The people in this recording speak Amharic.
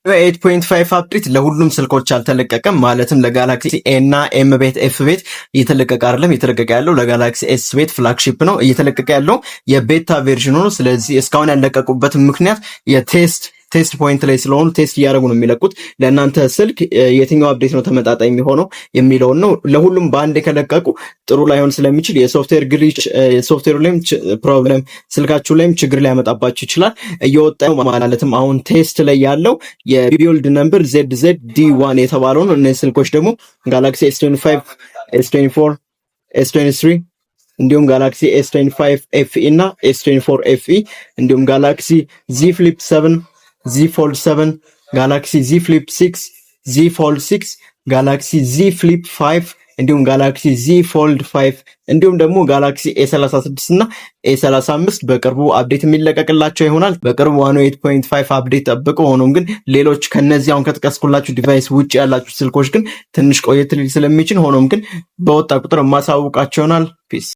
8.5 አፕዴት ለሁሉም ስልኮች አልተለቀቀም። ማለትም ለጋላክሲ ኤ እና ኤም ቤት ኤፍ ቤት እየተለቀቀ አይደለም። እየተለቀቀ ያለው ለጋላክሲ ኤስ ቤት ፍላግሺፕ ነው። እየተለቀቀ ያለው የቤታ ቨርዥኑ ነው። ስለዚህ እስካሁን ያለቀቁበት ምክንያት ቴስት ፖይንት ላይ ስለሆኑ ቴስት እያደረጉ ነው የሚለቁት። ለእናንተ ስልክ የትኛው አፕዴት ነው ተመጣጣኝ የሚሆነው የሚለውን ነው። ለሁሉም በአንድ ከለቀቁ ጥሩ ላይሆን ስለሚችል የሶፍትዌር ግሊች፣ ሶፍትዌሩ ላይም ፕሮብለም፣ ስልካችሁ ላይም ችግር ሊያመጣባችሁ ይችላል። እየወጣ ማለትም አሁን ቴስት ላይ ያለው የቢልድ ነምበር ZZD1 የተባለው ነው። እነዚህ ስልኮች ደግሞ ጋላክሲ S25፣ S24፣ S23 እንዲሁም ጋላክሲ S25 FE እና S24 FE እንዲሁም ጋላክሲ Z Flip 7፣ Z Fold 7፣ ጋላክሲ Z Flip 6፣ Z Fold 6፣ ጋላክሲ Z Flip 5 እንዲሁም ጋላክሲ Z Fold 5 እንዲሁም ደግሞ ጋላክሲ A36 እና A35 በቅርቡ አፕዴት የሚለቀቅላቸው ይሆናል። በቅርቡ 8.5 አፕዴት ጠብቁ። ሆኖም ግን ሌሎች ከነዚህ አሁን ከጥቀስኩላችሁ ዲቫይስ ውጪ ያላችሁ ስልኮች ግን ትንሽ ቆየት ሊል ስለሚችል ሆኖም ግን በወጣ ቁጥር ማሳውቃቸው ይሆናል። ፒስ